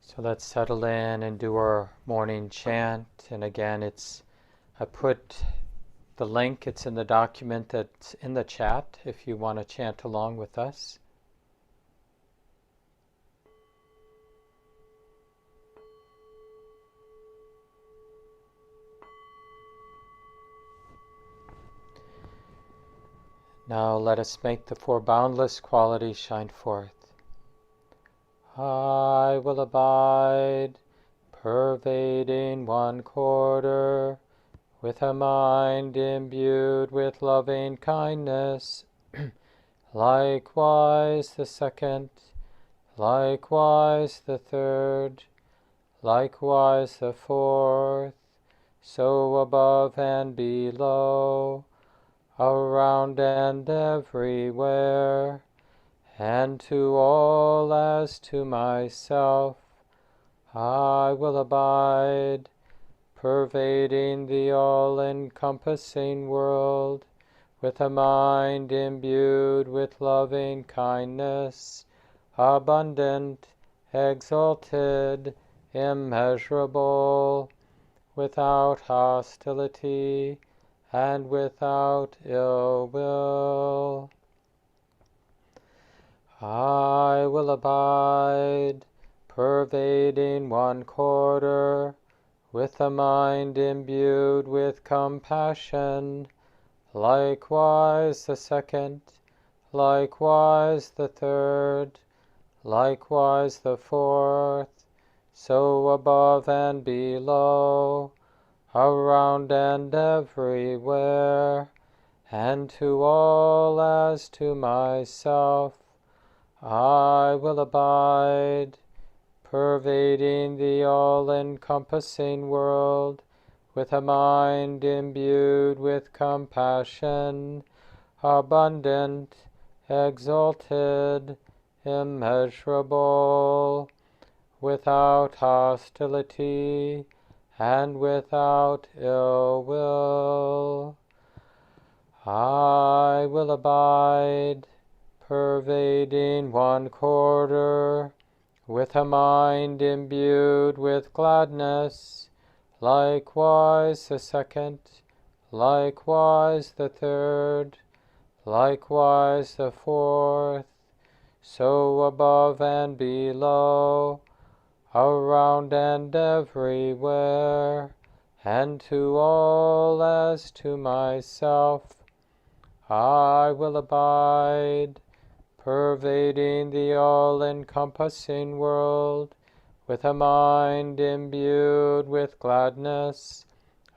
So let's settle in and do our morning chant. And again, I put the link, it's in the document that's in the chat if you want to chant along with us. Now let us make the four boundless qualities shine forth. I will abide, pervading one quarter, with a mind imbued with loving kindness. Likewise the second, likewise the third, likewise the fourth, so above and below, around and everywhere, and to all as to myself, I will abide, pervading the all-encompassing world, with a mind imbued with loving kindness, abundant, exalted, immeasurable, without hostility and without ill will. I will abide, pervading one quarter, with a mind imbued with compassion, likewise the second, likewise the third, likewise the fourth, so above and below, around and everywhere, and to all as to myself, I will abide, pervading the all-encompassing world, with a mind imbued with compassion, abundant, exalted, immeasurable, without hostility and without ill will. I will abide, pervading one quarter, with a mind imbued with gladness, likewise the second, likewise the third, likewise the fourth, so above and below, around and everywhere, and to all as to myself, I will abide, pervading the all-encompassing world, with a mind imbued with gladness,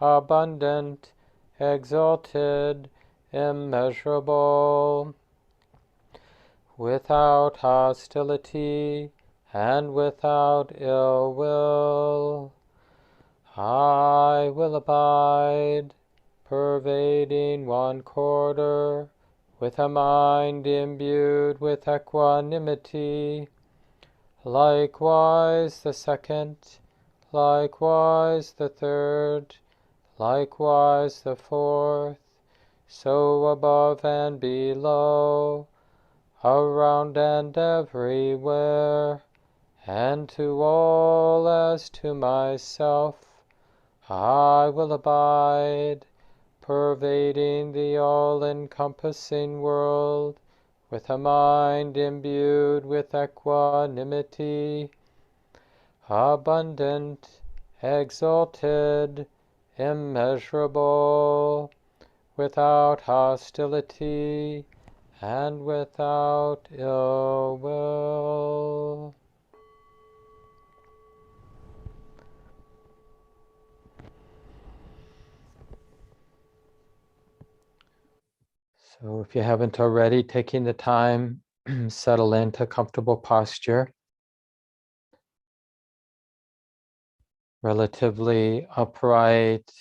abundant, exalted, immeasurable, without hostility and without ill will. I will abide, pervading one quarter, with a mind imbued with equanimity, likewise the second, likewise the third, likewise the fourth, so above and below, around and everywhere, and to all as to myself, I will abide, pervading the all-encompassing world, with a mind imbued with equanimity, abundant, exalted, immeasurable, without hostility and without ill will. So if you haven't already, taking the time, settle into comfortable posture, relatively upright,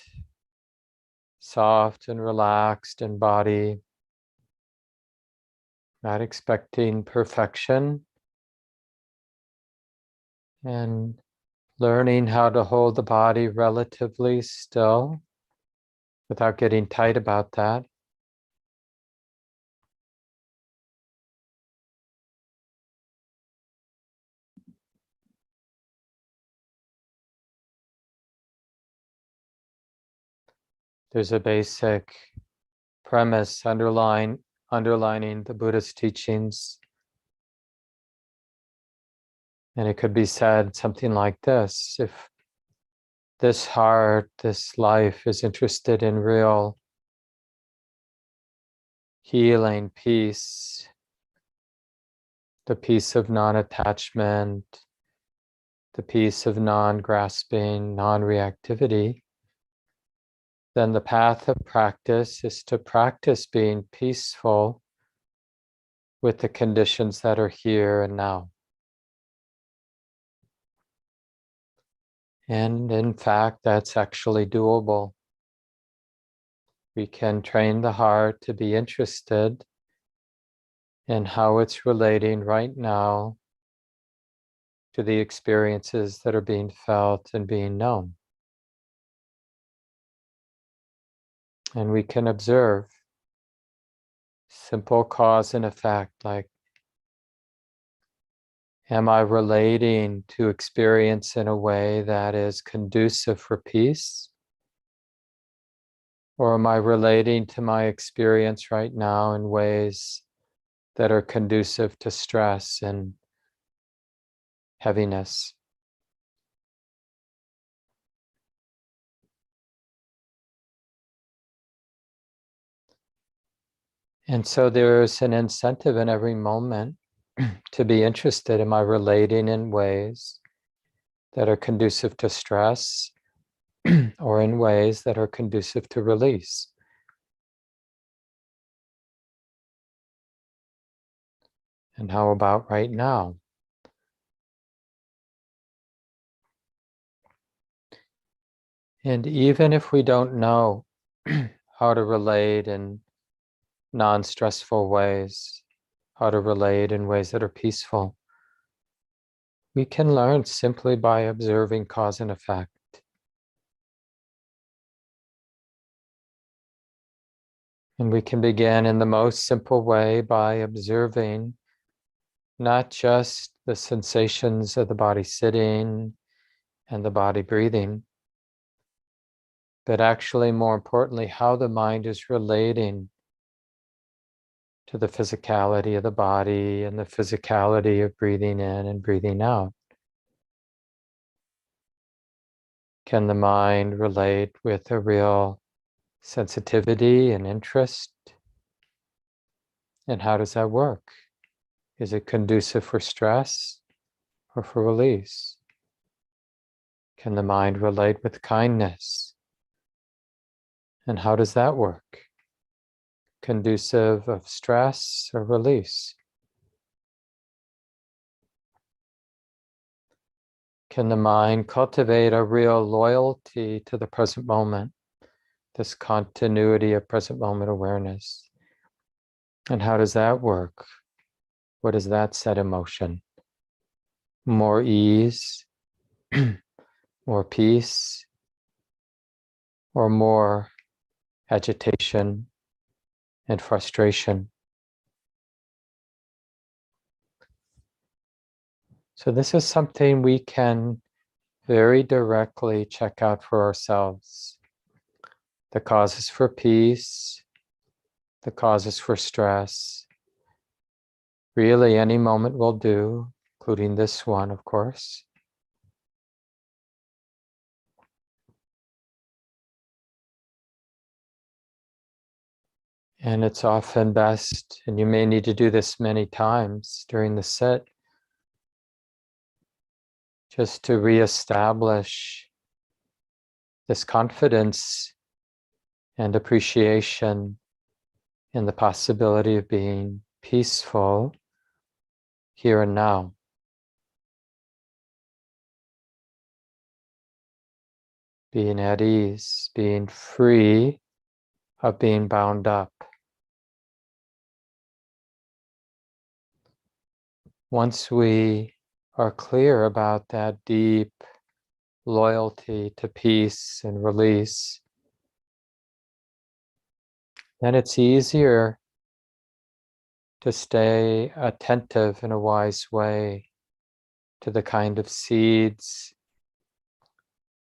soft and relaxed in body, not expecting perfection, and learning how to hold the body relatively still without getting tight about that. There's a basic premise underlining the Buddha's teachings. And it could be said something like this: if this heart, this life is interested in real healing, peace, the peace of non-attachment, the peace of non-grasping, non-reactivity, then the path of practice is to practice being peaceful with the conditions that are here and now. And in fact, that's actually doable. We can train the heart to be interested in how it's relating right now to the experiences that are being felt and being known. And we can observe simple cause and effect, like, am I relating to experience in a way that is conducive for peace? Or am I relating to my experience right now in ways that are conducive to stress and heaviness? And so there's an incentive in every moment to be interested. Am I relating in ways that are conducive to stress or in ways that are conducive to release? And how about right now? And even if we don't know how to relate in non-stressful ways, how to relate in ways that are peaceful, we can learn simply by observing cause and effect. And we can begin in the most simple way by observing not just the sensations of the body sitting and the body breathing, but actually, more importantly, how the mind is relating to the physicality of the body and the physicality of breathing in and breathing out. Can the mind relate with a real sensitivity and interest? And how does that work? Is it conducive for stress or for release? Can the mind relate with kindness? And how does that work? Conducive of stress or release? Can the mind cultivate a real loyalty to the present moment, this continuity of present moment awareness? And how does that work? What does that set in motion? More ease, more peace, or more agitation and frustration? So this is something we can very directly check out for ourselves. The causes for peace, the causes for stress. Really, any moment will do, including this one, of course. And it's often best, and you may need to do this many times during the sit, just to reestablish this confidence and appreciation in the possibility of being peaceful here and now. Being at ease, being free of being bound up. Once we are clear about that deep loyalty to peace and release, then it's easier to stay attentive in a wise way to the kind of seeds,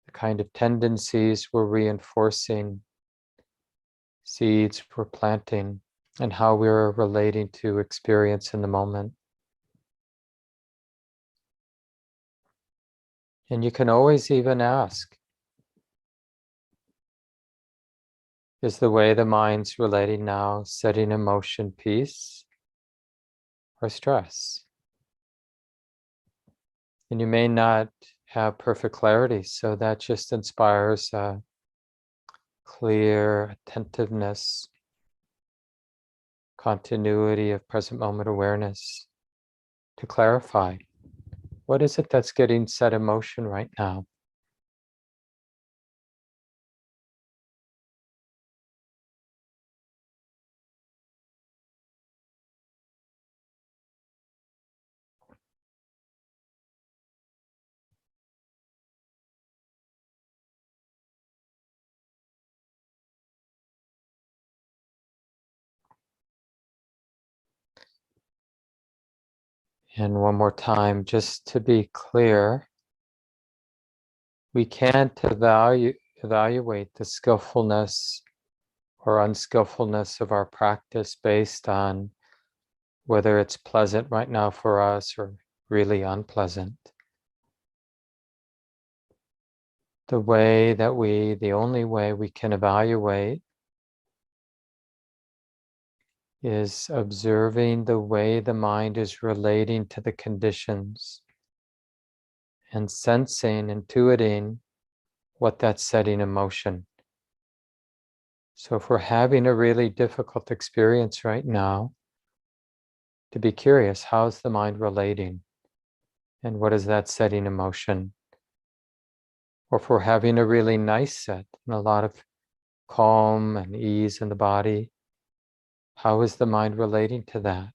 the kind of tendencies we're reinforcing seeds we're planting, and how we're relating to experience in the moment. And you can always even ask, is the way the mind's relating now setting in motion peace or stress? And you may not have perfect clarity, so that just inspires a clear attentiveness, continuity of present moment awareness to clarify, what is it that's getting set in motion right now? And one more time, just to be clear, we can't evaluate the skillfulness or unskillfulness of our practice based on whether it's pleasant right now for us or really unpleasant. The only way we can evaluate is observing the way the mind is relating to the conditions and sensing, intuiting what that's setting in motion. So if we're having a really difficult experience right now, to be curious, how's the mind relating? And what is that setting in motion? Or if we're having a really nice set and a lot of calm and ease in the body, how is the mind relating to that?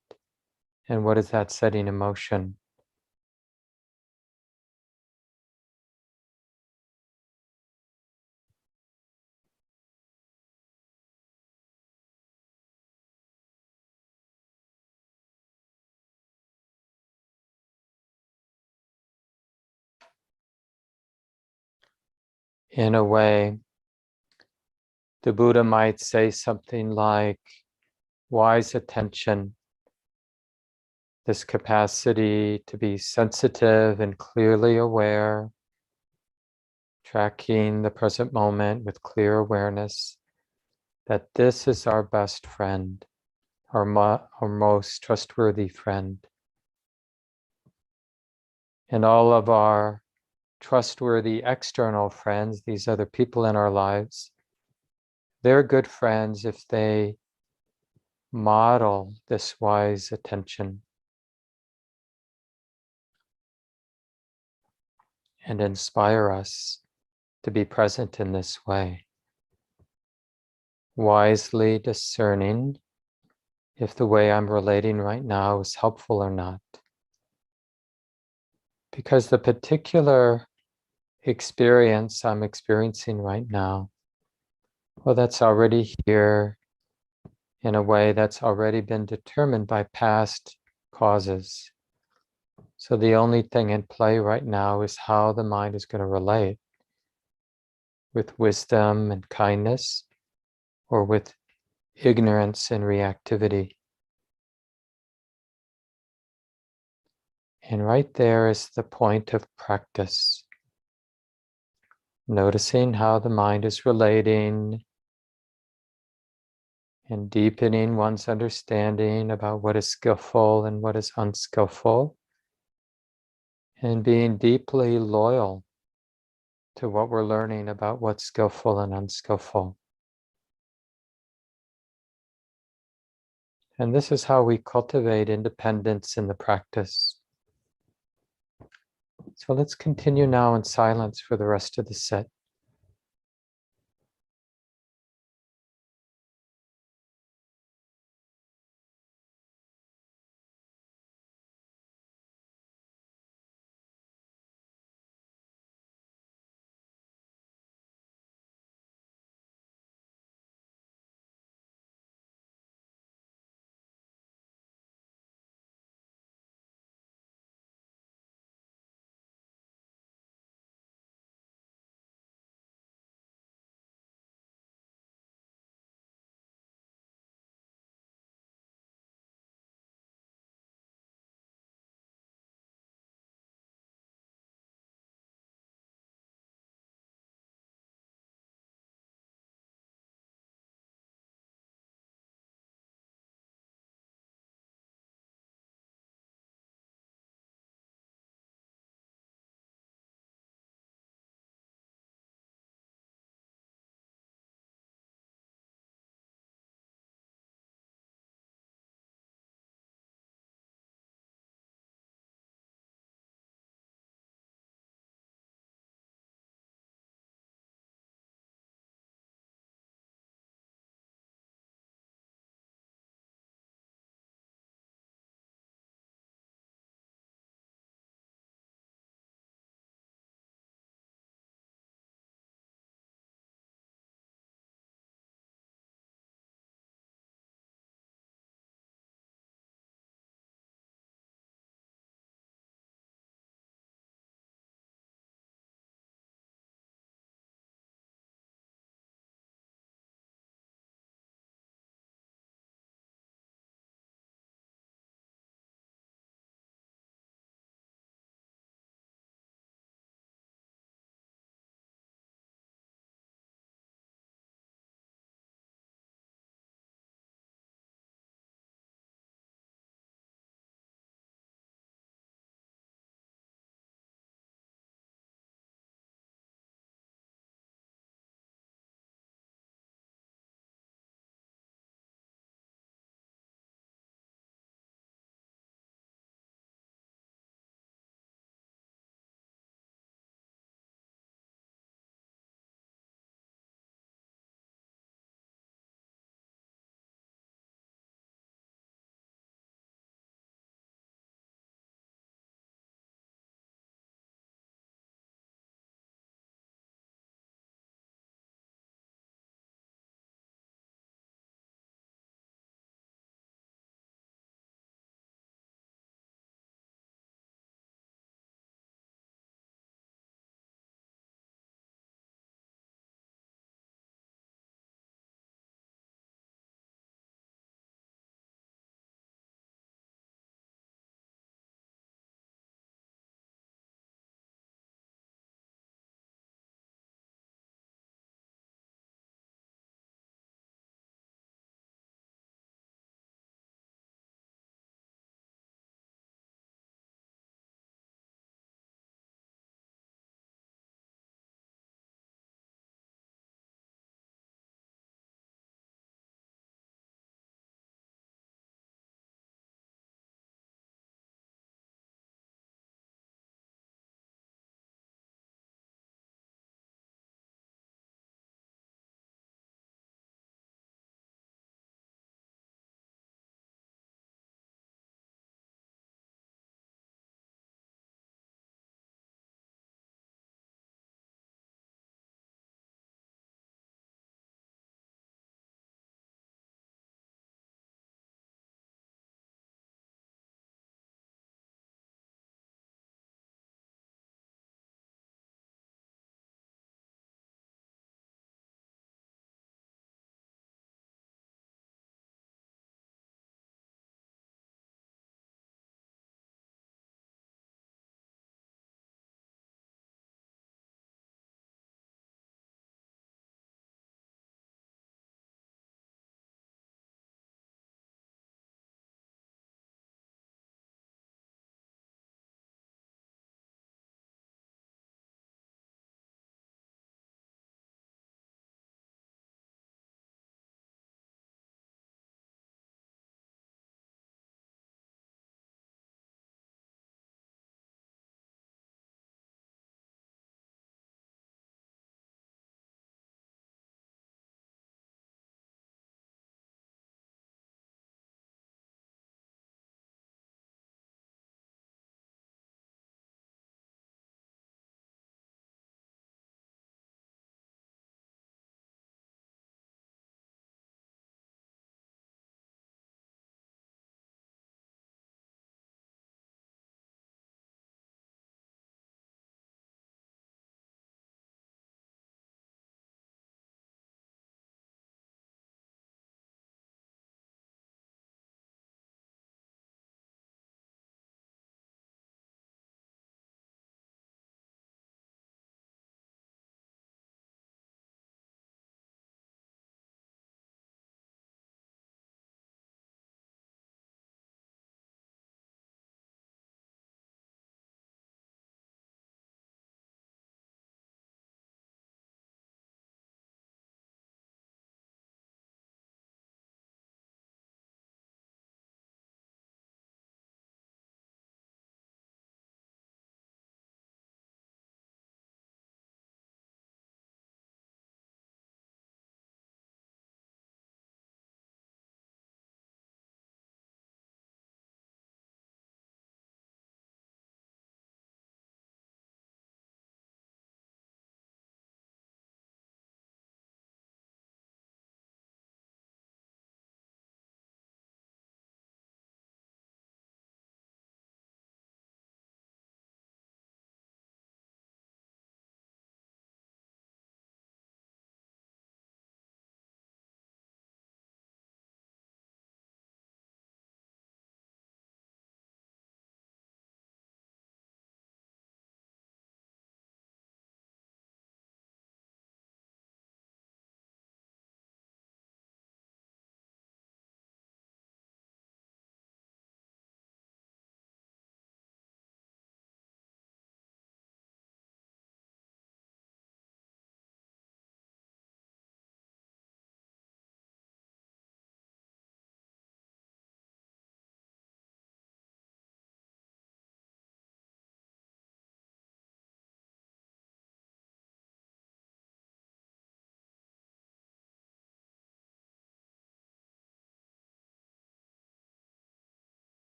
And what is that setting in motion? In a way, the Buddha might say something like, wise attention, this capacity to be sensitive and clearly aware, tracking the present moment with clear awareness, that this is our best friend, our most trustworthy friend. And all of our trustworthy external friends, these other people in our lives, they're good friends if they model this wise attention and inspire us to be present in this way, wisely discerning if the way I'm relating right now is helpful or not. Because the particular experience I'm experiencing right now, well, that's already here in a way that's already been determined by past causes. So the only thing in play right now is how the mind is going to relate with wisdom and kindness or with ignorance and reactivity. And right there is the point of practice. Noticing how the mind is relating and deepening one's understanding about what is skillful and what is unskillful, and being deeply loyal to what we're learning about what's skillful and unskillful. And this is how we cultivate independence in the practice. So let's continue now in silence for the rest of the sit.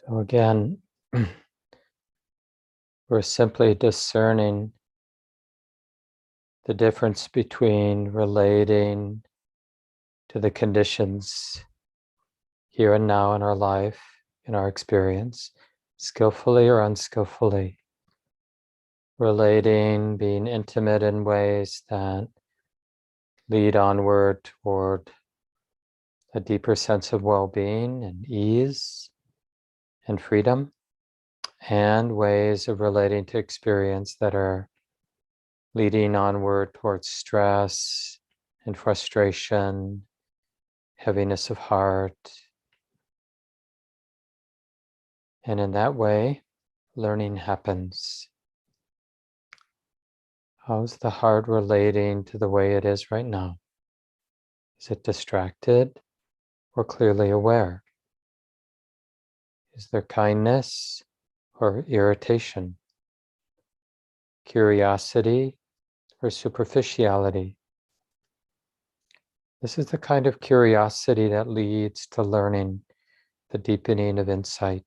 So again, we're simply discerning the difference between relating to the conditions here and now in our life, in our experience, skillfully or unskillfully. Relating, being intimate in ways that lead onward toward a deeper sense of well-being and ease and freedom, and ways of relating to experience that are leading onward towards stress and frustration, heaviness of heart. And in that way, learning happens. How's the heart relating to the way it is right now? Is it distracted or clearly aware? Is there kindness or irritation? Curiosity or superficiality? This is the kind of curiosity that leads to learning, the deepening of insight.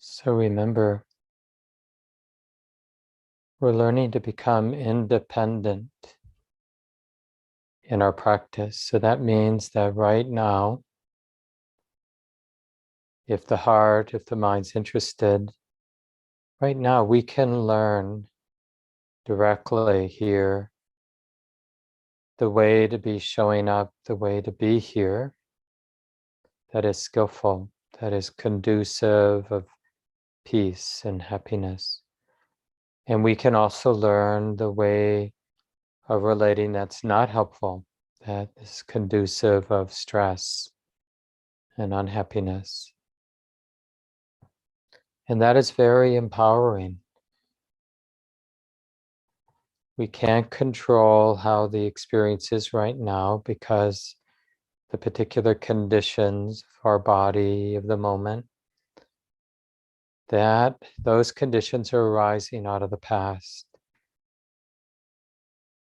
So remember, we're learning to become independent in our practice. So that means that right now, if the mind's interested, right now we can learn directly here the way to be showing up, the way to be here, that is skillful, that is conducive of peace and happiness. And we can also learn the way of relating that's not helpful, that is conducive of stress and unhappiness. And that is very empowering. We can't control how the experience is right now because the particular conditions of our body, of the moment, that those conditions are arising out of the past.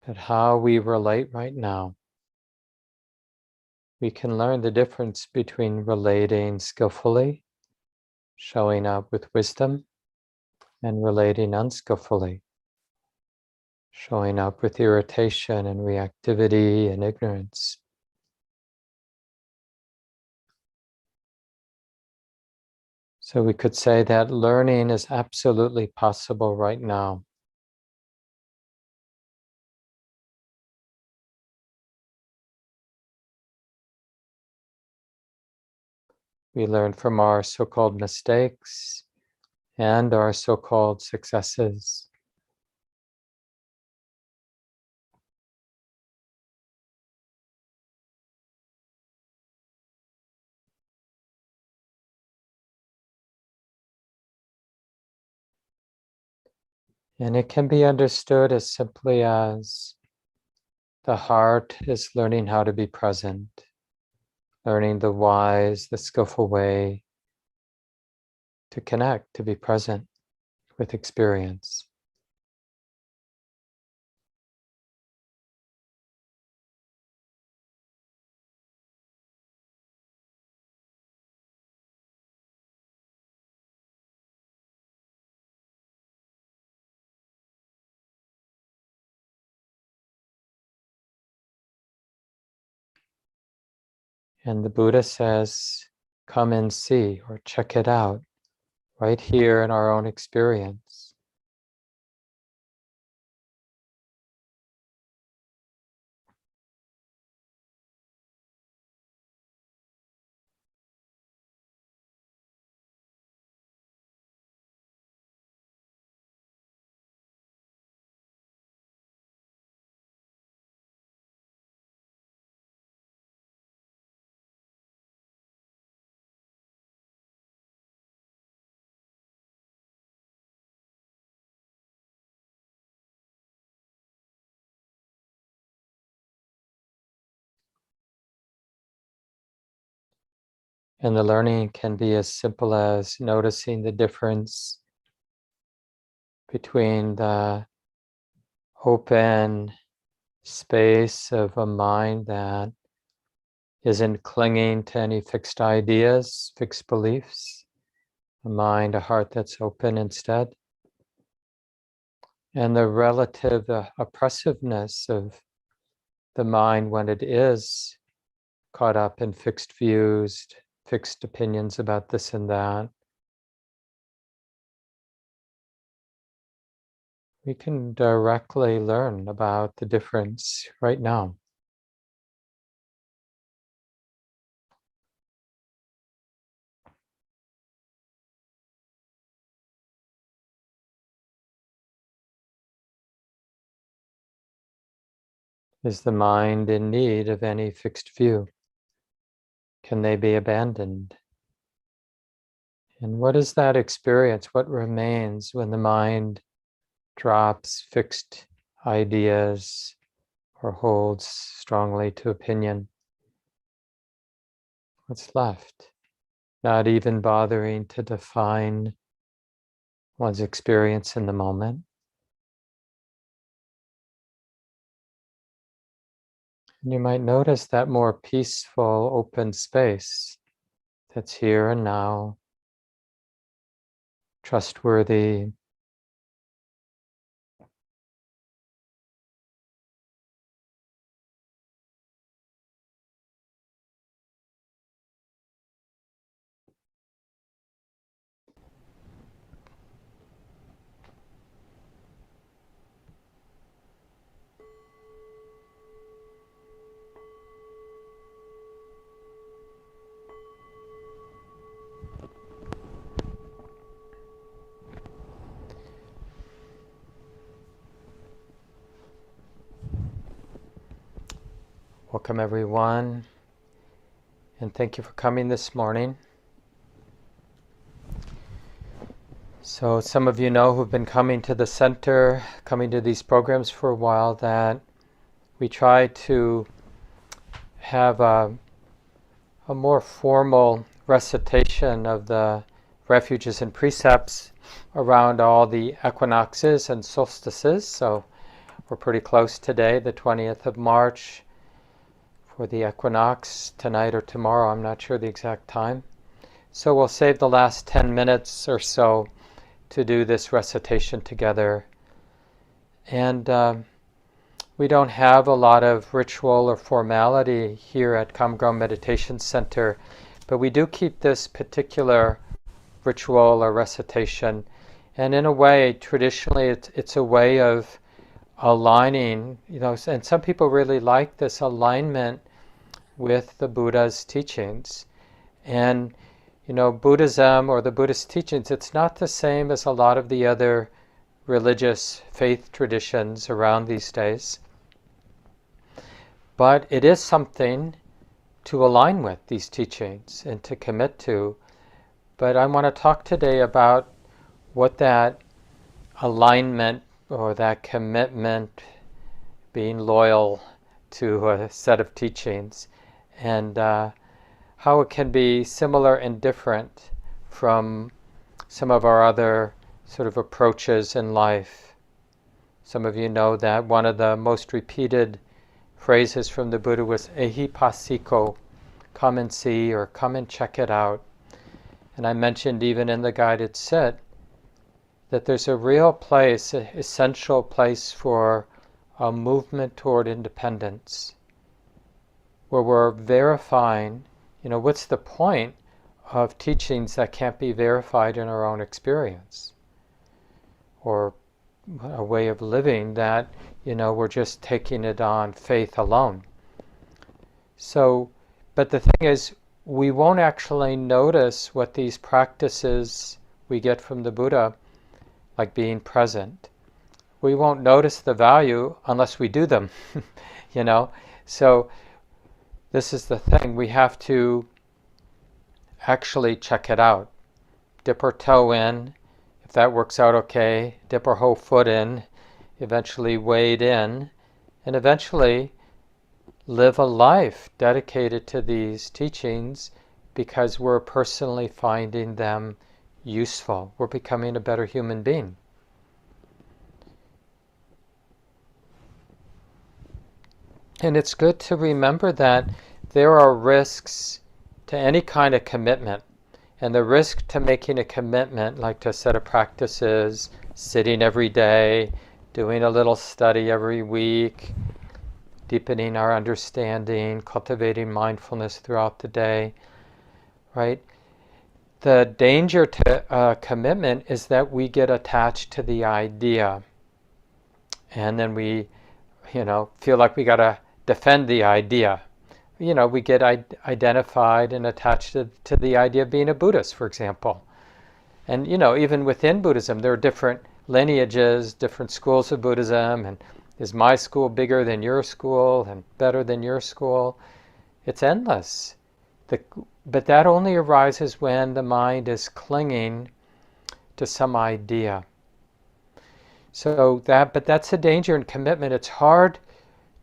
But how we relate right now, we can learn the difference between relating skillfully, showing up with wisdom, and relating unskillfully, showing up with irritation and reactivity and ignorance. So we could say that learning is absolutely possible right now. We learn from our so-called mistakes and our so-called successes. And it can be understood as simply as the heart is learning how to be present, learning the wise, the skillful way to connect, to be present with experience. And the Buddha says, come and see, or check it out, right here in our own experience. And the learning can be as simple as noticing the difference between the open space of a mind that isn't clinging to any fixed ideas, fixed beliefs, a mind, a heart that's open instead, and the relative oppressiveness of the mind when it is caught up in fixed views, fixed opinions about this and that. We can directly learn about the difference right now. Is the mind in need of any fixed view? Can they be abandoned? And what is that experience? What remains when the mind drops fixed ideas or holds strongly to opinion? What's left? Not even bothering to define one's experience in the moment. And you might notice that more peaceful, open space that's here and now, trustworthy. Welcome everyone, and thank you for coming this morning. So some of you know who've been coming to the center, coming to these programs for a while, that we try to have a more formal recitation of the refuges and precepts around all the equinoxes and solstices. So we're pretty close today, the 20th of March, for the equinox, tonight or tomorrow, I'm not sure the exact time. So we'll save the last 10 minutes or so to do this recitation together. And we don't have a lot of ritual or formality here at Common Ground Meditation Center, but we do keep this particular ritual or recitation. And in a way, traditionally, it's a way of aligning, and some people really like this alignment with the Buddha's teachings. And, Buddhism or the Buddhist teachings, it's not the same as a lot of the other religious faith traditions around these days. But it is something to align with, these teachings, and to commit to. But I want to talk today about what that alignment or that commitment, being loyal to a set of teachings, and how it can be similar and different from some of our other sort of approaches in life. Some of you know that one of the most repeated phrases from the Buddha was ehipassiko, come and see, or come and check it out. And I mentioned even in the guided sit that there's a real place, an essential place for a movement toward independence, where we're verifying, what's the point of teachings that can't be verified in our own experience, or a way of living that, we're just taking it on faith alone. So, but the thing is, we won't actually notice what these practices we get from the Buddha, like being present. We won't notice the value unless we do them, So this is the thing, we have to actually check it out. Dip our toe in, if that works out okay, dip our whole foot in, eventually wade in, and eventually live a life dedicated to these teachings because we're personally finding them useful. We're becoming a better human being. And it's good to remember that there are risks to any kind of commitment. And the risk to making a commitment, like to a set of practices, sitting every day, doing a little study every week, deepening our understanding, cultivating mindfulness throughout the day, right? The danger to commitment is that we get attached to the idea. And then we, feel like we got to defend the idea. We get identified and attached to the idea of being a Buddhist, for example. And, even within Buddhism, there are different lineages, different schools of Buddhism, and is my school bigger than your school and better than your school? It's endless. But that only arises when the mind is clinging to some idea. But that's a danger in commitment. It's hard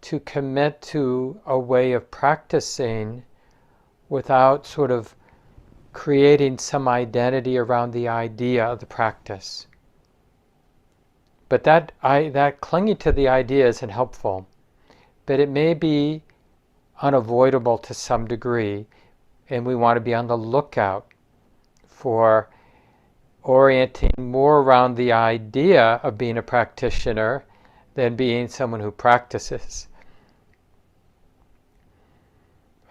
to commit to a way of practicing without sort of creating some identity around the idea of the practice. But that clinging to the idea isn't helpful. But it may be unavoidable to some degree, and we want to be on the lookout for orienting more around the idea of being a practitioner than being someone who practices.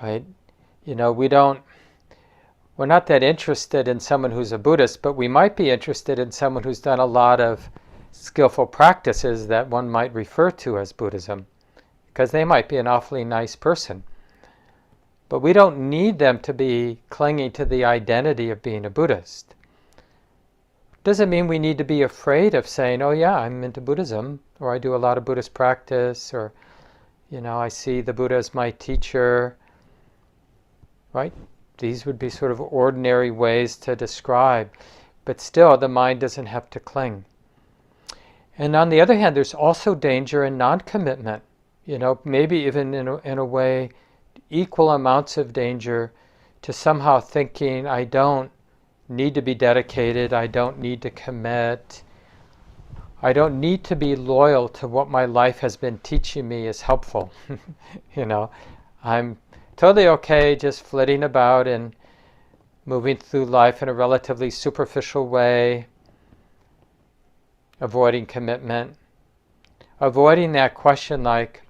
Right? You know, we're not that interested in someone who's a Buddhist, but we might be interested in someone who's done a lot of skillful practices that one might refer to as Buddhism, because they might be an awfully nice person. But we don't need them to be clinging to the identity of being a Buddhist. Doesn't mean we need to be afraid of saying, oh yeah, I'm into Buddhism, or I do a lot of Buddhist practice, or, you know, I see the Buddha as my teacher, right? These would be sort of ordinary ways to describe, but still the mind doesn't have to cling. And on the other hand, there's also danger in non-commitment, you know, maybe even in a way, equal amounts of danger to somehow thinking, I don't need to be dedicated, I don't need to commit, I don't need to be loyal to what my life has been teaching me is helpful. You know, I'm totally okay just flitting about and moving through life in a relatively superficial way, avoiding commitment, avoiding that question like,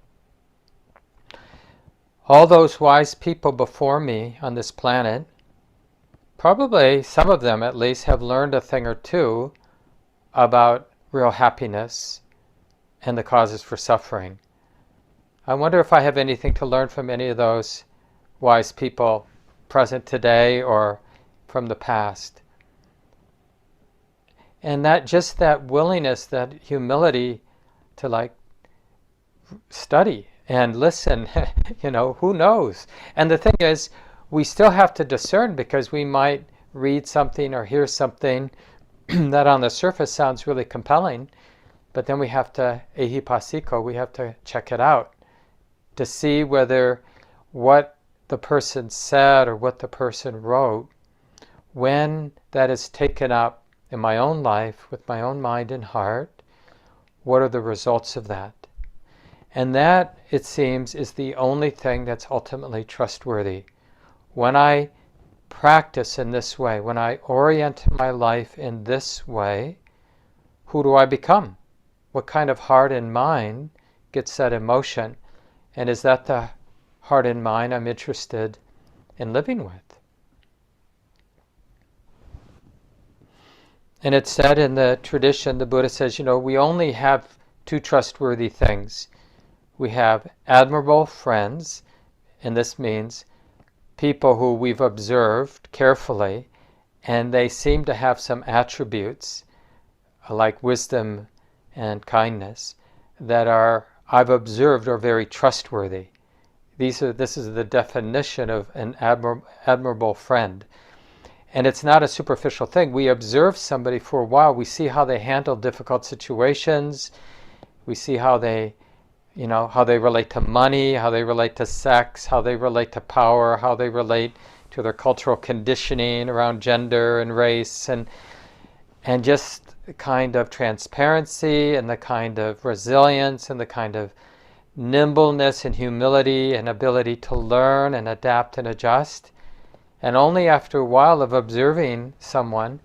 all those wise people before me on this planet, probably some of them at least, have learned a thing or two about real happiness and the causes for suffering. I wonder if I have anything to learn from any of those wise people present today or from the past. And that willingness, that humility to like study and listen, you know, who knows? And the thing is, we still have to discern, because we might read something or hear something that on the surface sounds really compelling, but then we have to, ehipassiko, we have to check it out to see whether what the person said or what the person wrote, when that is taken up in my own life with my own mind and heart, what are the results of that? And that, it seems, is the only thing that's ultimately trustworthy. When I practice in this way, when I orient my life in this way, who do I become? What kind of heart and mind gets set in motion? And is that the heart and mind I'm interested in living with? And it's said in the tradition, the Buddha says, you know, we only have two trustworthy things. We have admirable friends, and this means people who we've observed carefully, and they seem to have some attributes like wisdom and kindness that I've observed are very trustworthy. This is the definition of an admirable friend. And it's not a superficial thing. We observe somebody for a while. We see how they handle difficult situations. We see how they relate to money, how they relate to sex, how they relate to power, how they relate to their cultural conditioning around gender and race, and just the kind of transparency and the kind of resilience and the kind of nimbleness and humility and ability to learn and adapt and adjust. And only after a while of observing someone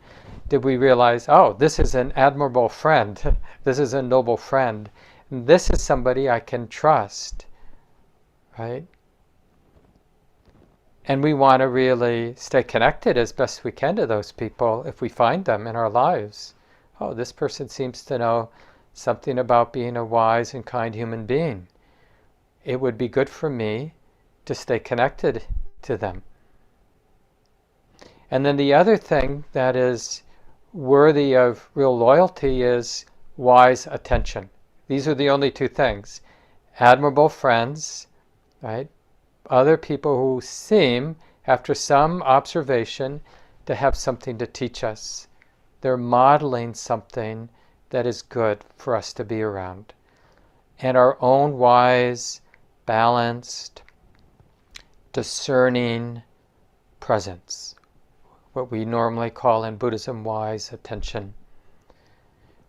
did we realize, oh, this is an admirable friend. This is a noble friend. This is somebody I can trust, right? And we want to really stay connected as best we can to those people if we find them in our lives. Oh, this person seems to know something about being a wise and kind human being. It would be good for me to stay connected to them. And then the other thing that is worthy of real loyalty is wise attention. These are the only two things. Admirable friends, right? Other people who seem, after some observation, to have something to teach us. They're modeling something that is good for us to be around. And our own wise, balanced, discerning presence. What we normally call in Buddhism wise attention.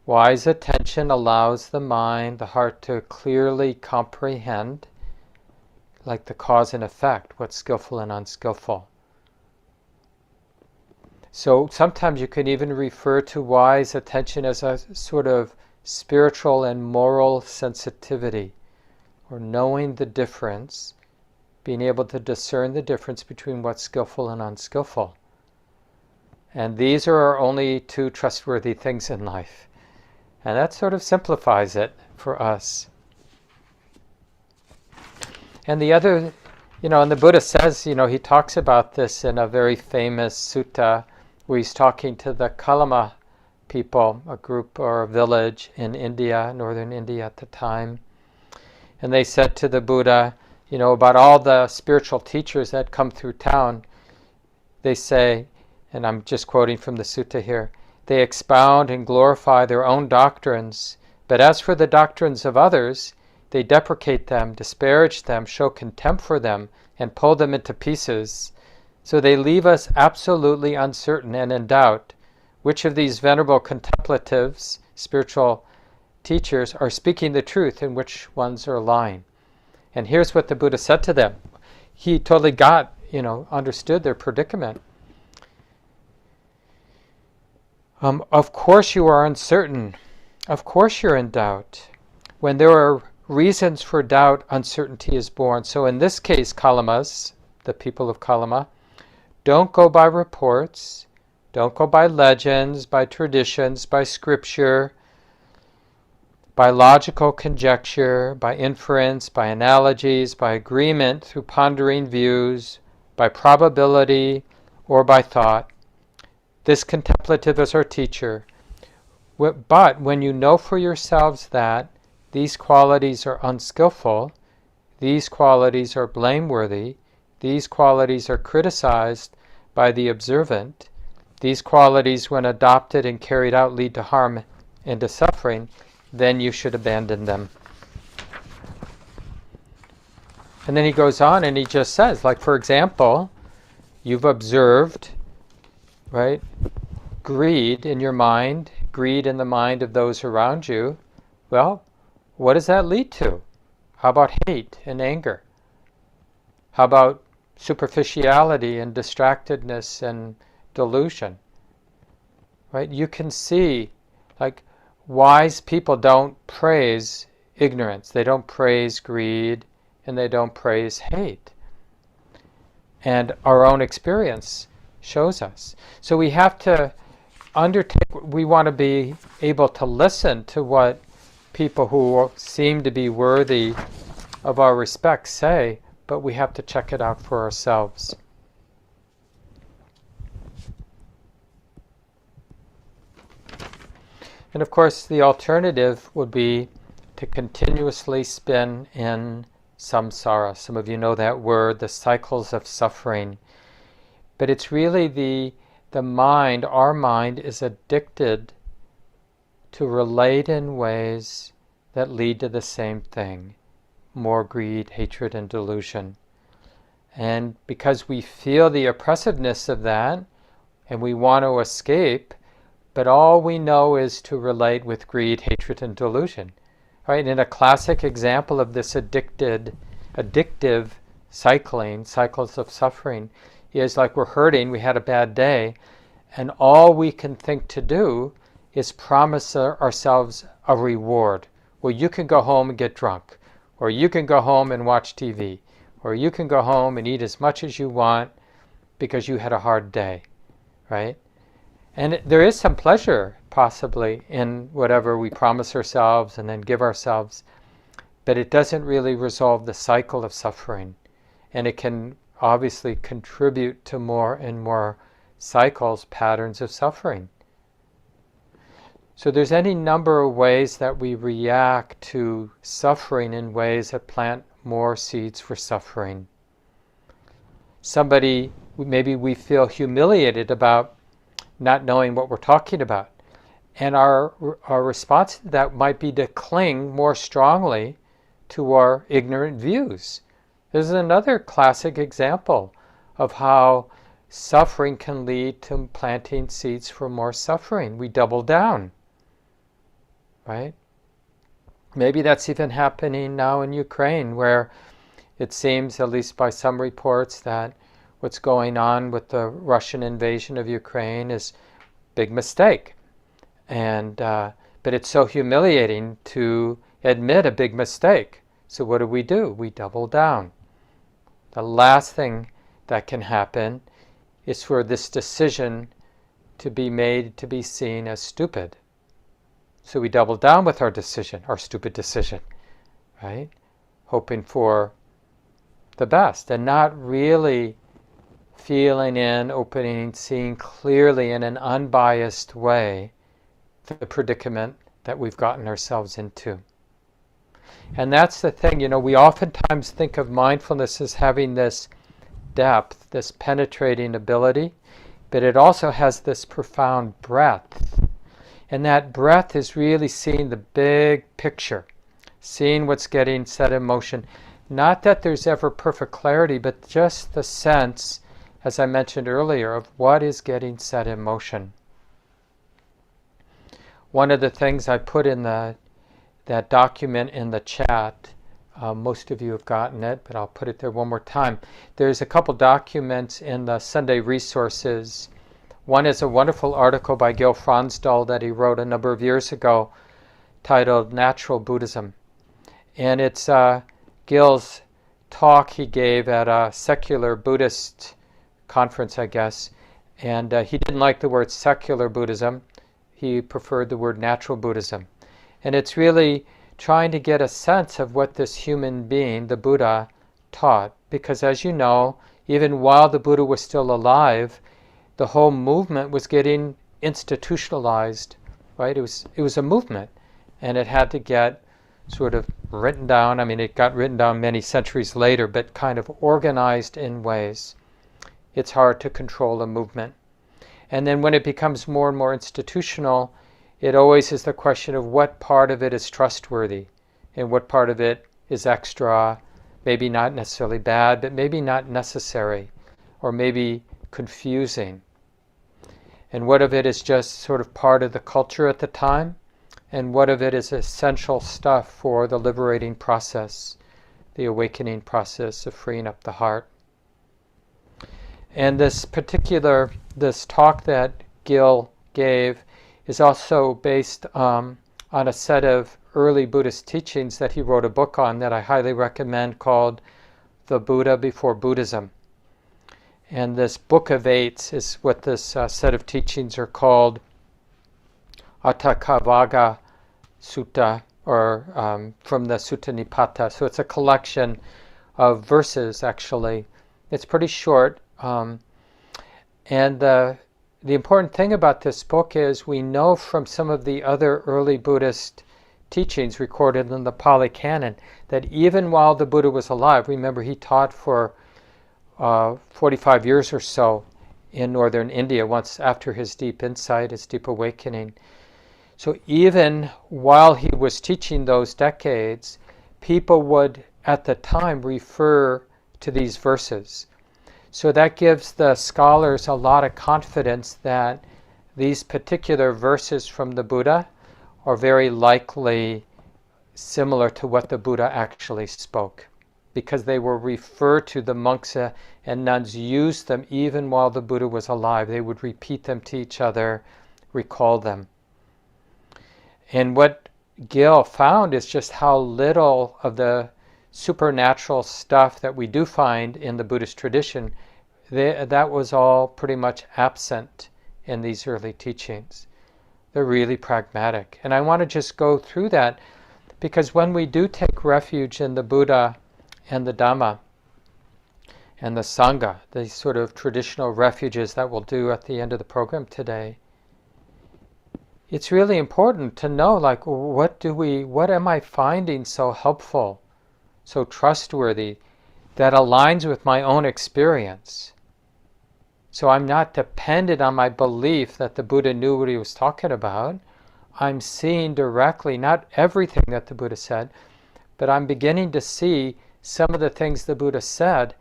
Wise attention allows the mind, the heart, to clearly comprehend, like the cause and effect, what's skillful and unskillful. So sometimes you can even refer to wise attention as a sort of spiritual and moral sensitivity, or knowing the difference, being able to discern the difference between what's skillful and unskillful. And these are our only two trustworthy things in life. And that sort of simplifies it for us. And the other, and the Buddha says, he talks about this in a very famous sutta where he's talking to the Kalama people, a group or a village in India, northern India at the time. And they said to the Buddha, about all the spiritual teachers that come through town, they say, and I'm just quoting from the sutta here, they expound and glorify their own doctrines, but as for the doctrines of others, they deprecate them, disparage them, show contempt for them, and pull them into pieces. So they leave us absolutely uncertain and in doubt which of these venerable contemplatives, spiritual teachers, are speaking the truth and which ones are lying. And here's what the Buddha said to them. He totally understood their predicament. Of course you are uncertain. Of course you're in doubt. When there are reasons for doubt, uncertainty is born. So in this case, Kalamas, the people of Kalama, don't go by reports, don't go by legends, by traditions, by scripture, by logical conjecture, by inference, by analogies, by agreement through pondering views, by probability, or by thought. This contemplative is our teacher. But when you know for yourselves that these qualities are unskillful, these qualities are blameworthy, these qualities are criticized by the observant, these qualities when adopted and carried out lead to harm and to suffering, then you should abandon them. And then he goes on and he just says, like for example, you've observed, right, greed in your mind, greed in the mind of those around you. Well, what does that lead to? How about hate and anger? How about superficiality and distractedness and delusion? Right? You can see, like, wise people don't praise ignorance. They don't praise greed, and they don't praise hate. And our own experience shows us. So we have to we want to be able to listen to what people who seem to be worthy of our respect say, but we have to check it out for ourselves. And of course, the alternative would be to continuously spin in samsara. Some of you know that word, the cycles of suffering. But it's really the mind, our mind is addicted to relate in ways that lead to the same thing, more greed, hatred, and delusion. And because we feel the oppressiveness of that, and we want to escape, but all we know is to relate with greed, hatred, and delusion. Right? And a classic example of this addictive cycles of suffering, is like we're hurting, we had a bad day, and all we can think to do is promise ourselves a reward. Well, you can go home and get drunk, or you can go home and watch TV, or you can go home and eat as much as you want because you had a hard day, right? And there is some pleasure, possibly, in whatever we promise ourselves and then give ourselves, but it doesn't really resolve the cycle of suffering. And it can obviously contribute to more and more cycles, patterns of suffering. So there's any number of ways that we react to suffering in ways that plant more seeds for suffering. Maybe we feel humiliated about not knowing what we're talking about. And our response to that might be to cling more strongly to our ignorant views. This is another classic example of how suffering can lead to planting seeds for more suffering. We double down, right? Maybe that's even happening now in Ukraine, where it seems, at least by some reports, that what's going on with the Russian invasion of Ukraine is a big mistake. And but it's so humiliating to admit a big mistake. So what do? We double down. The last thing that can happen is for this decision to be made to be seen as stupid. So we double down with our decision, our stupid decision, right? Hoping for the best and not really feeling in, opening, seeing clearly in an unbiased way the predicament that we've gotten ourselves into. And that's the thing, we oftentimes think of mindfulness as having this depth, this penetrating ability, but it also has this profound breadth. And that breadth is really seeing the big picture, seeing what's getting set in motion. Not that there's ever perfect clarity, but just the sense, as I mentioned earlier, of what is getting set in motion. One of the things I put in that document in the chat, most of you have gotten it, but I'll put it there one more time. There's a couple documents in the Sunday resources. One is a wonderful article by Gil Fronsdal that he wrote a number of years ago titled Natural Buddhism. And it's Gil's talk he gave at a secular Buddhist conference, I guess. And he didn't like the word secular Buddhism. He preferred the word natural Buddhism. And it's really trying to get a sense of what this human being, the Buddha, taught. Because as you know, even while the Buddha was still alive, the whole movement was getting institutionalized, right? It was a movement, and it had to get sort of written down. I mean, it got written down many centuries later, but kind of organized in ways. It's hard to control a movement. And then when it becomes more and more institutional, it always is the question of what part of it is trustworthy and what part of it is extra, maybe not necessarily bad, but maybe not necessary, or maybe confusing. And what of it is just sort of part of the culture at the time, and what of it is essential stuff for the liberating process, the awakening process of freeing up the heart. And this talk that Gil gave is also based on a set of early Buddhist teachings that he wrote a book on that I highly recommend called The Buddha Before Buddhism. And this Book of Eights is what this set of teachings are called, Atthakavagga Sutta, or from the Sutta Nipata. So it's a collection of verses, actually. It's pretty short. And the important thing about this book is we know from some of the other early Buddhist teachings recorded in the Pali Canon that even while the Buddha was alive, remember he taught for 45 years or so in northern India, once after his deep insight, his deep awakening. So even while he was teaching those decades, people would at the time refer to these verses. So that gives the scholars a lot of confidence that these particular verses from the Buddha are very likely similar to what the Buddha actually spoke, because they were referred to, the monks and nuns used them even while the Buddha was alive. They would repeat them to each other, recall them. And what Gil found is just how little of the supernatural stuff that we do find in the Buddhist tradition, that was all pretty much absent in these early teachings. They're really pragmatic. And I want to just go through that, because when we do take refuge in the Buddha and the Dhamma and the Sangha, these sort of traditional refuges that we'll do at the end of the program today, it's really important to know, like, what am I finding so helpful, so trustworthy, that aligns with my own experience? So I'm not dependent on my belief that the Buddha knew what he was talking about. I'm seeing directly, not everything that the Buddha said, but I'm beginning to see some of the things the Buddha said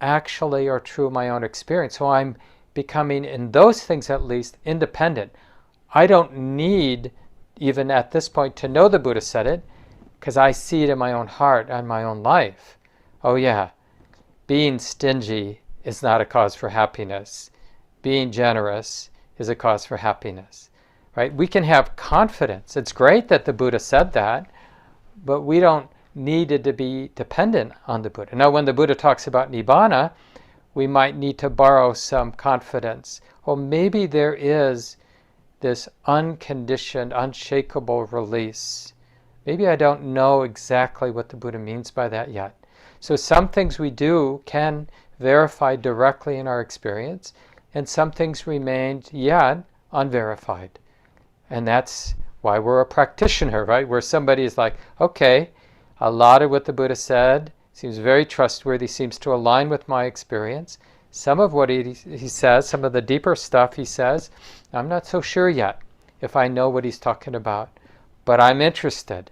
actually are true of my own experience. So I'm becoming, in those things at least, independent. I don't need, even at this point, to know the Buddha said it, because I see it in my own heart and my own life. Oh yeah, being stingy is not a cause for happiness. Being generous is a cause for happiness, right? We can have confidence. It's great that the Buddha said that, but we don't need it to be dependent on the Buddha. Now, when the Buddha talks about Nibbana, we might need to borrow some confidence. Well, maybe there is this unconditioned, unshakable release. Maybe I don't know exactly what the Buddha means by that yet. So some things we do can verify directly in our experience, and some things remain yet unverified. And that's why we're a practitioner, right? Where somebody is like, okay, a lot of what the Buddha said seems very trustworthy, seems to align with my experience. Some of what he says, some of the deeper stuff he says, I'm not so sure yet if I know what he's talking about, but I'm interested.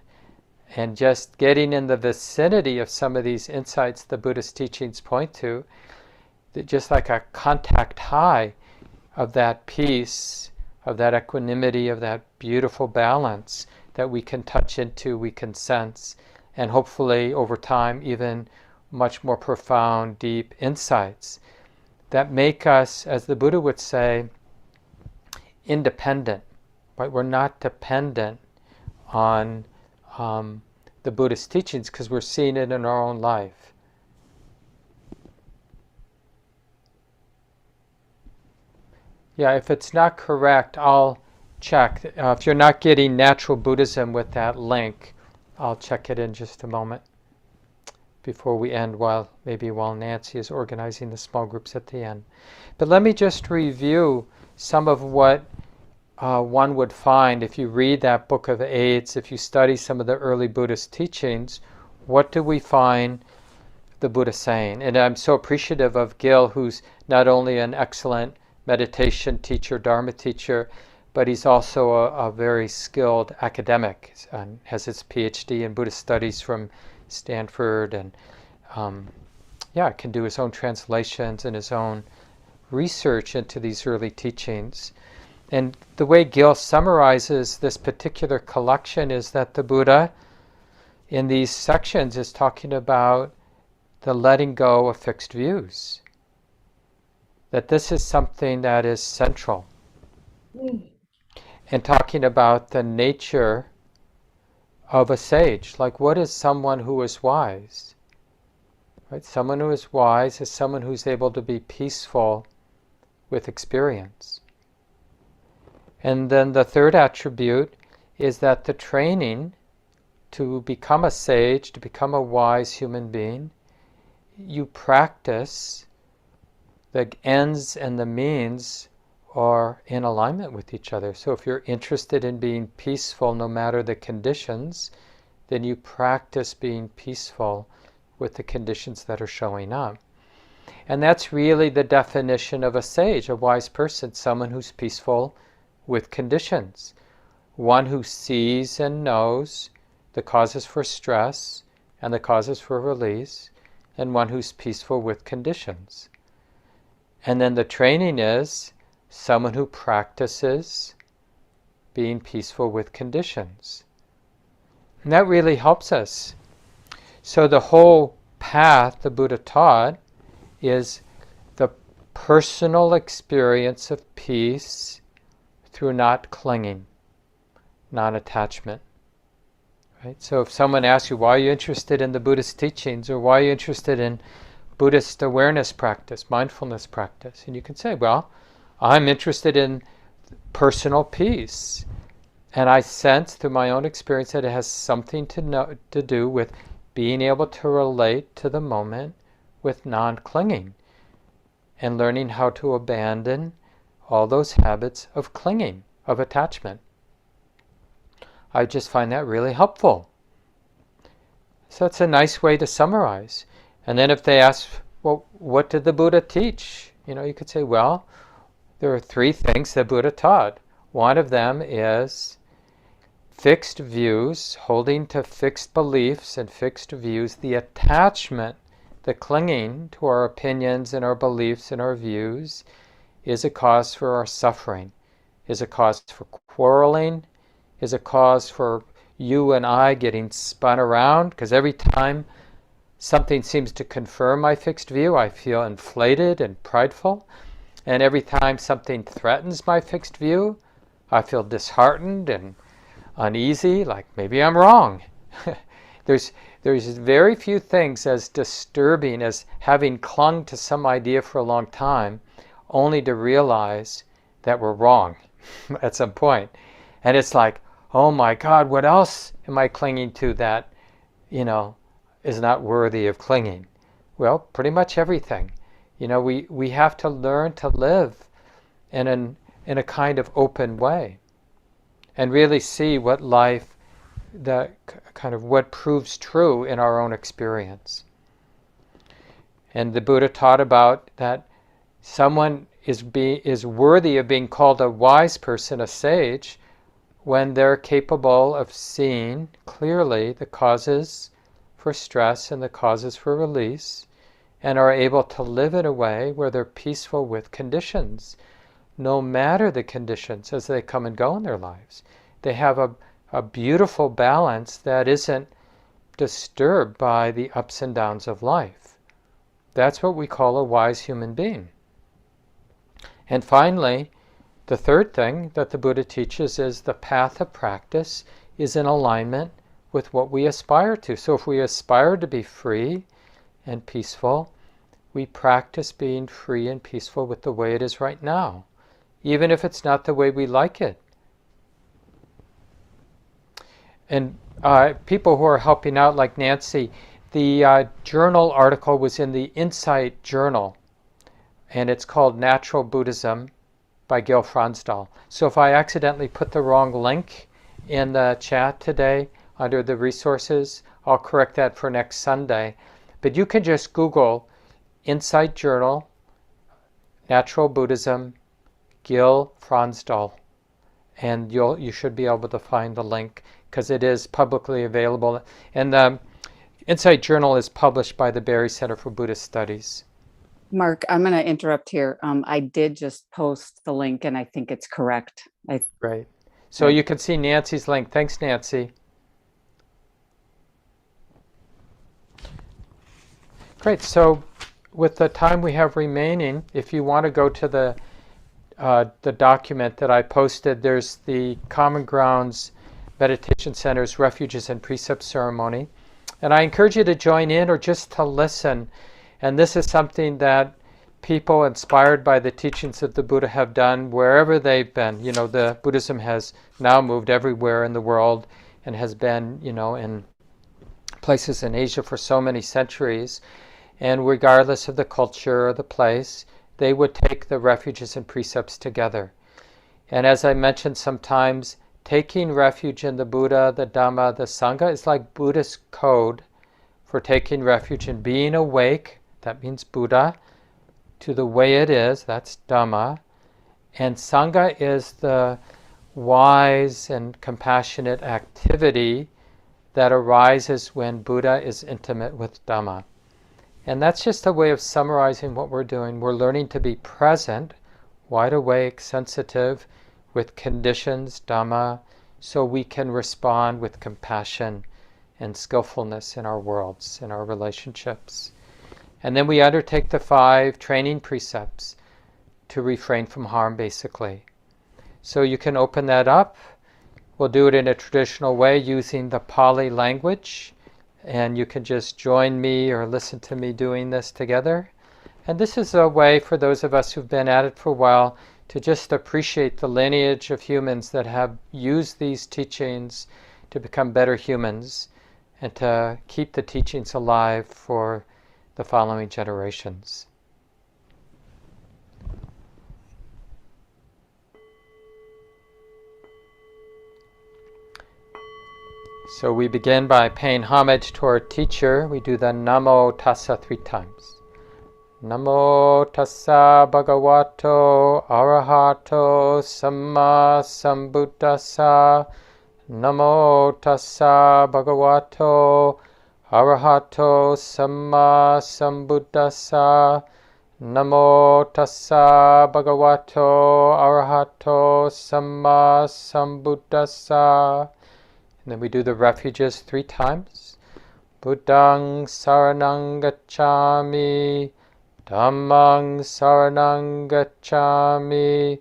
And just getting in the vicinity of some of these insights the Buddhist teachings point to, that just like a contact high of that peace, of that equanimity, of that beautiful balance that we can touch into, we can sense, and hopefully over time even much more profound, deep insights that make us, as the Buddha would say, independent. Right? We're not dependent on the Buddhist teachings because we're seeing it in our own life. Yeah, if it's not correct, I'll check. If you're not getting Natural Buddhism with that link, I'll check it in just a moment before we end, while Nancy is organizing the small groups at the end. But let me just review some of what one would find if you read that Book of Eights, if you study some of the early Buddhist teachings. What do we find the Buddha saying? And I'm so appreciative of Gil, who's not only an excellent meditation teacher, Dharma teacher, but he's also a very skilled academic, and has his PhD in Buddhist studies from Stanford, and can do his own translations and his own research into these early teachings. And the way Gil summarizes this particular collection is that the Buddha in these sections is talking about the letting go of fixed views. That this is something that is central. And talking about the nature of a sage. Like, what is someone who is wise? Right? Someone who is wise is someone who's able to be peaceful with experience. And then the third attribute is that the training to become a sage, to become a wise human being, you practice. The ends and the means are in alignment with each other. So if you're interested in being peaceful no matter the conditions, then you practice being peaceful with the conditions that are showing up. And that's really the definition of a sage, a wise person, someone who's peaceful with conditions. One who sees and knows the causes for stress and the causes for release, and one who's peaceful with conditions. And then the training is someone who practices being peaceful with conditions. And that really helps us. So the whole path the Buddha taught is the personal experience of peace through not clinging, non-attachment. Right? So if someone asks you, why are you interested in the Buddhist teachings, or why are you interested in Buddhist awareness practice, mindfulness practice? And you can say, well, I'm interested in personal peace. And I sense through my own experience that it has something to do with being able to relate to the moment with non-clinging and learning how to abandon all those habits of clinging, of attachment. I just find that really helpful. So it's a nice way to summarize. And then if they ask, well, what did the Buddha teach? You could say, well, there are three things the Buddha taught. One of them is fixed views, holding to fixed beliefs and fixed views. The attachment, the clinging to our opinions and our beliefs and our views is a cause for our suffering, is a cause for quarreling, is a cause for you and I getting spun around, because every time something seems to confirm my fixed view, I feel inflated and prideful. And every time something threatens my fixed view, I feel disheartened and uneasy, like maybe I'm wrong. There's very few things as disturbing as having clung to some idea for a long time, only to realize that we're wrong at some point. And it's like, oh my God, what else am I clinging to that, is not worthy of clinging? Well, pretty much everything. We have to learn to live in a kind of open way and really see what life, what proves true in our own experience. And the Buddha taught about that someone is worthy of being called a wise person, a sage, when they're capable of seeing clearly the causes for stress and the causes for release, and are able to live in a way where they're peaceful with conditions, no matter the conditions as they come and go in their lives. They have a beautiful balance that isn't disturbed by the ups and downs of life. That's what we call a wise human being. And finally, the third thing that the Buddha teaches is the path of practice is in alignment with what we aspire to. So if we aspire to be free and peaceful, we practice being free and peaceful with the way it is right now, even if it's not the way we like it. And people who are helping out, like Nancy, the journal article was in the Insight Journal, and it's called Natural Buddhism by Gil Fronsdal. So if I accidentally put the wrong link in the chat today under the resources, I'll correct that for next Sunday. But you can just Google Insight Journal, Natural Buddhism, Gil Fronsdal, and you should be able to find the link because it is publicly available. And the Insight Journal is published by the Berry Center for Buddhist Studies. Mark, I'm going to interrupt here. I did just post the link, and I think it's correct. Great. So you can see Nancy's link. Thanks, Nancy. Great. So with the time we have remaining, if you want to go to the document that I posted, there's the Common Grounds Meditation Center's Refuges and Precept ceremony. And I encourage you to join in or just to listen. And this is something that people inspired by the teachings of the Buddha have done wherever they've been. The Buddhism has now moved everywhere in the world and has been, in places in Asia for so many centuries. And regardless of the culture or the place, they would take the refuges and precepts together. And as I mentioned sometimes, taking refuge in the Buddha, the Dhamma, the Sangha is like Buddhist code for taking refuge in being awake, that means Buddha, to the way it is, that's Dhamma. And Sangha is the wise and compassionate activity that arises when Buddha is intimate with Dhamma. And that's just a way of summarizing what we're doing. We're learning to be present, wide awake, sensitive, with conditions, Dhamma, so we can respond with compassion and skillfulness in our worlds, in our relationships. And then we undertake the 5 training precepts to refrain from harm, basically. So you can open that up. We'll do it in a traditional way using the Pali language. And you can just join me or listen to me doing this together. And this is a way for those of us who've been at it for a while to just appreciate the lineage of humans that have used these teachings to become better humans and to keep the teachings alive for the following generations. So we begin by paying homage to our teacher. We do the Namo Tassa 3 times. Namo Tassa Bhagavato Arahato Samma Sambuddhassa. Namo Tassa Bhagavato Arahato Samma Sambuddhassa. Namo Tassa Bhagavato Arahato Samma Sambuddhassa. And then we do the refuges 3 times. Buddhang saranang gacchami, Dhammang saranang gacchami,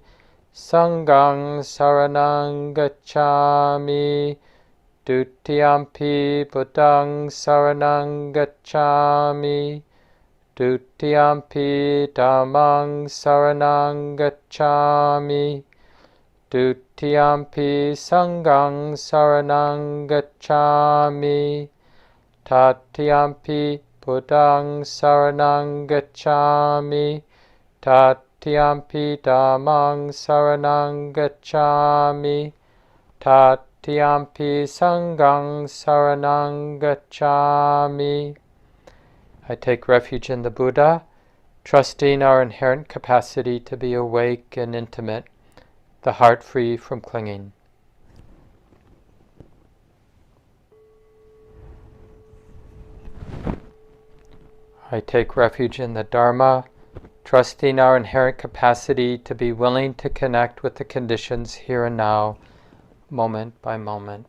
Sanghang saranang gacchami, Dutiyampi Buddhang saranang gacchami, Dutiyampi Dhammang saranang gacchami, Dutiyampi Sanghang saranang gacchami, Tatiyampi Buddhang saranang gacchami, Tatiyampi Dhammang saranang gacchami, Tatiyampi Sanghang saranang gacchami. I take refuge in the Buddha, trusting our inherent capacity to be awake and intimate, the heart free from clinging. I take refuge in the Dharma, trusting our inherent capacity to be willing to connect with the conditions here and now, moment by moment.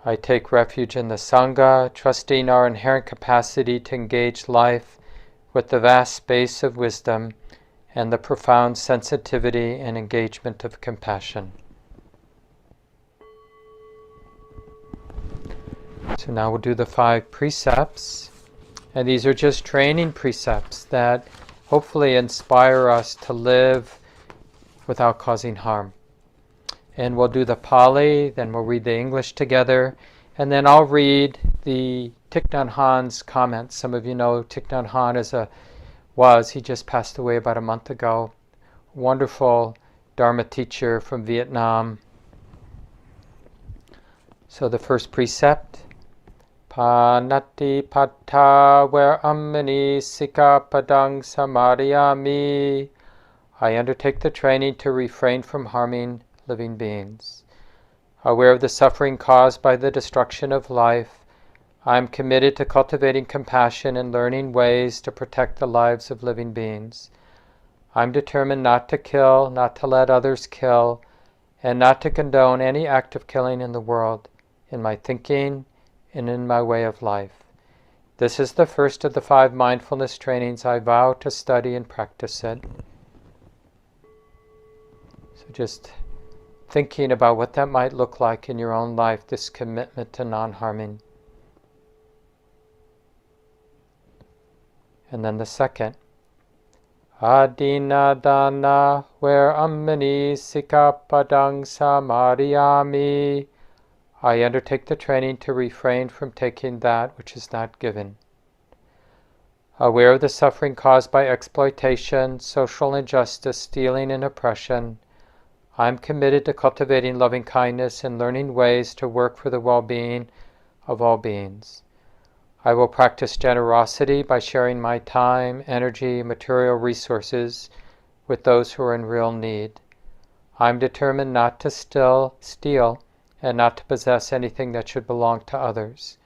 I take refuge in the Sangha, trusting our inherent capacity to engage life with the vast space of wisdom and the profound sensitivity and engagement of compassion. So now we'll do the 5 precepts, and these are just training precepts that hopefully inspire us to live without causing harm. And we'll do the Pali, then we'll read the English together, and then I'll read the Thich Nhat Hanh's comments. Some of you know Thich Nhat Hanh he just passed away about a month ago. Wonderful Dharma teacher from Vietnam. So the first precept, Panati Patta where Ammani Sikapadang Samadhiyami. I undertake the training to refrain from harming living beings. Aware of the suffering caused by the destruction of life, I am committed to cultivating compassion and learning ways to protect the lives of living beings. I am determined not to kill, not to let others kill, and not to condone any act of killing in the world, in my thinking and in my way of life. This is the first of the 5 mindfulness trainings. I vow to study and practice it. So just thinking about what that might look like in your own life, this commitment to non-harming. And then the second, Adina Dana where Ammani Sikapadang Samadhiyami. I undertake the training to refrain from taking that which is not given. Aware of the suffering caused by exploitation, social injustice, stealing, and oppression, I am committed to cultivating loving kindness and learning ways to work for the well-being of all beings. I will practice generosity by sharing my time, energy, material resources with those who are in real need. I am determined not to steal and not to possess anything that should belong to others.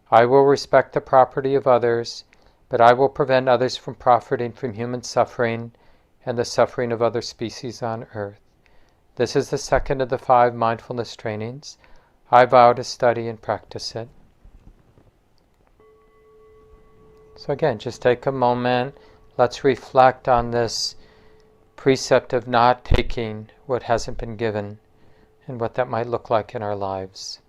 I will respect the property of others, but I will prevent others from profiting from human suffering and the suffering of other species on earth. This is the second of the 5 mindfulness trainings. I vow to study and practice it. So again, just take a moment. Let's reflect on this precept of not taking what hasn't been given and what that might look like in our lives.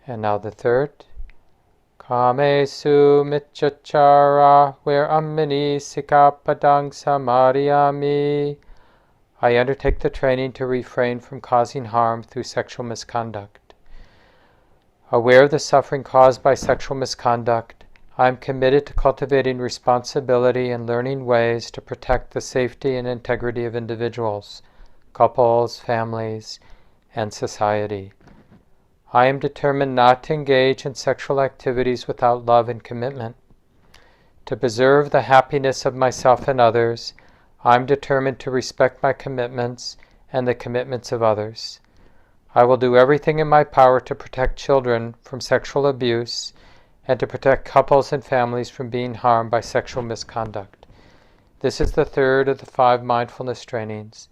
And now the third. Kamesu Michachara where Ammani Sikapadang Samadhiyami. I undertake the training to refrain from causing harm through sexual misconduct. Aware of the suffering caused by sexual misconduct, I am committed to cultivating responsibility and learning ways to protect the safety and integrity of individuals, couples, families, and society. I am determined not to engage in sexual activities without love and commitment. To preserve the happiness of myself and others, I am determined to respect my commitments and the commitments of others. I will do everything in my power to protect children from sexual abuse and to protect couples and families from being harmed by sexual misconduct. This is the third of the 5 mindfulness trainings.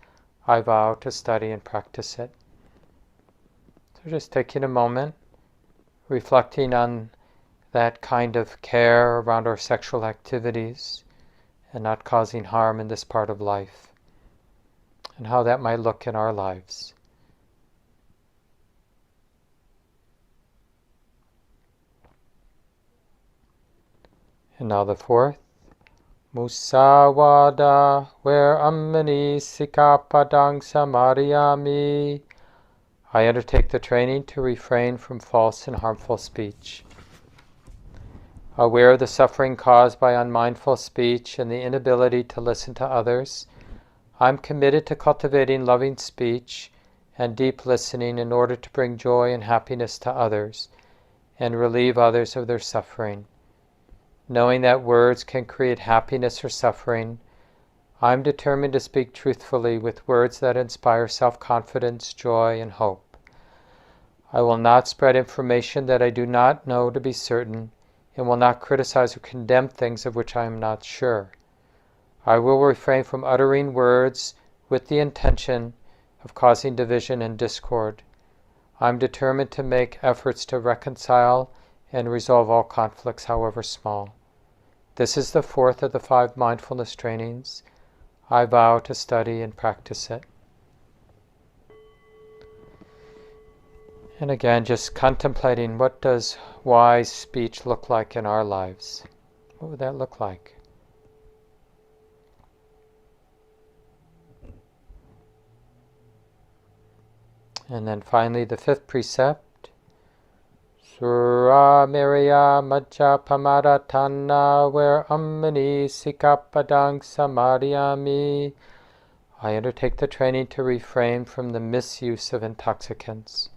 I vow to study and practice it. So just taking a moment, reflecting on that kind of care around our sexual activities and not causing harm in this part of life, and how that might look in our lives. And now the 4th. Musawada, where ammani sikapadang samadhiyami. I undertake the training to refrain from false and harmful speech. Aware of the suffering caused by unmindful speech and the inability to listen to others, I'm committed to cultivating loving speech and deep listening in order to bring joy and happiness to others and relieve others of their suffering. Knowing that words can create happiness or suffering, I'm determined to speak truthfully with words that inspire self-confidence, joy, and hope. I will not spread information that I do not know to be certain, and will not criticize or condemn things of which I am not sure. I will refrain from uttering words with the intention of causing division and discord. I'm determined to make efforts to reconcile and resolve all conflicts, however small. This is the 4th of the 5 mindfulness trainings. I vow to study and practice it. And again, just contemplating, what does wise speech look like in our lives? What would that look like? And then finally the 5th precept. Sura Miriya Majja Pamadatana, where ammani sikapadang samadhiyami. I undertake the training to refrain from the misuse of intoxicants.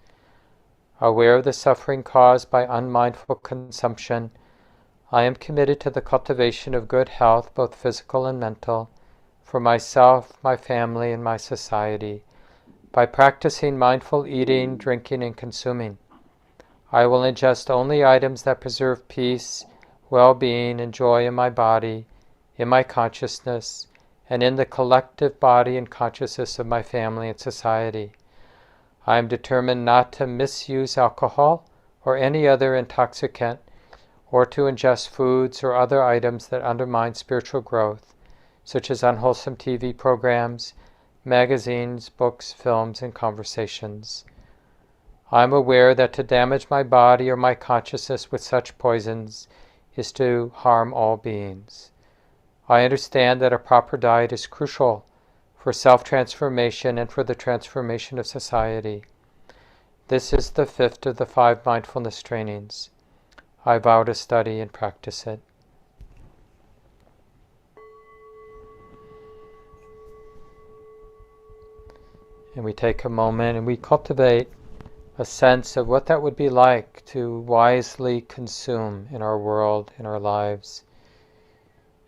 Aware of the suffering caused by unmindful consumption, I am committed to the cultivation of good health, both physical and mental, for myself, my family, and my society, by practicing mindful eating, drinking, and consuming. I will ingest only items that preserve peace, well-being, and joy in my body, in my consciousness, and in the collective body and consciousness of my family and society. I am determined not to misuse alcohol or any other intoxicant, or to ingest foods or other items that undermine spiritual growth, such as unwholesome TV programs, magazines, books, films, and conversations. I am aware that to damage my body or my consciousness with such poisons is to harm all beings. I understand that a proper diet is crucial for self-transformation and for the transformation of society. This is the 5th of the 5 mindfulness trainings. I vow to study and practice it. And we take a moment and we cultivate a sense of what that would be like to wisely consume in our world, in our lives,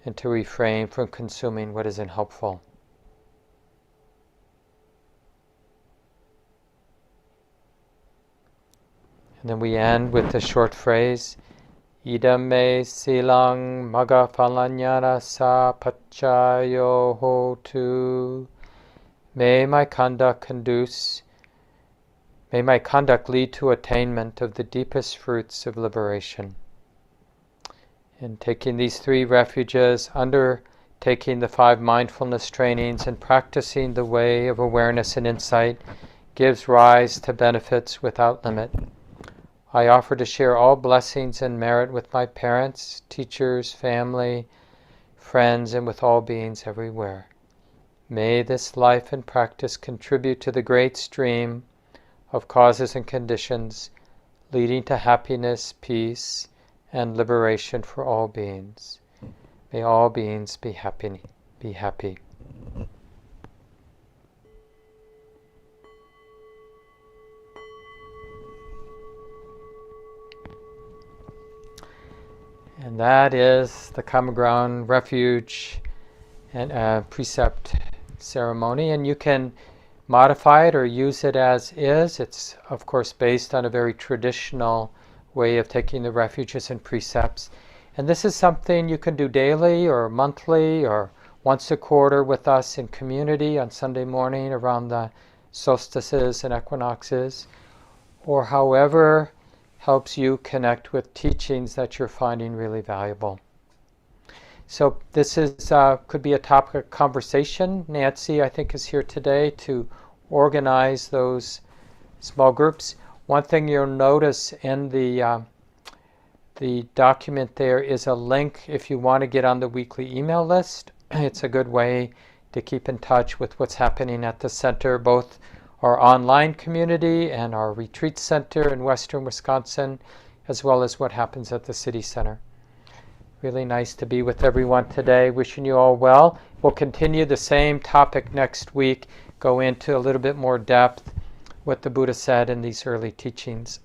and to refrain from consuming what isn't helpful. And then we end with the short phrase, Idam me silang maga falanyana sa pachayo hotu. May my conduct lead to attainment of the deepest fruits of liberation. In taking these 3 refuges, undertaking the 5 mindfulness trainings, and practicing the way of awareness and insight gives rise to benefits without limit. I offer to share all blessings and merit with my parents, teachers, family, friends, and with all beings everywhere. May this life and practice contribute to the great stream of causes and conditions leading to happiness, peace, and liberation for all beings. May all beings be happy. Be happy. And that is the Common Ground Refuge and Precept ceremony. And you can modify it or use it as is. It's, of course, based on a very traditional way of taking the refuges and precepts. And this is something you can do daily or monthly or once a quarter with us in community on Sunday morning around the solstices and equinoxes, or however helps you connect with teachings that you're finding really valuable. So this is could be a topic of conversation. Nancy, I think, is here today to organize those small groups. One thing you'll notice in the document there is a link if you want to get on the weekly email list. It's a good way to keep in touch with what's happening at the center, both our online community and our retreat center in western Wisconsin, as well as what happens at the city center. Really nice to be with everyone today. Wishing you all well. We'll continue the same topic next week, go into a little bit more depth what the Buddha said in these early teachings.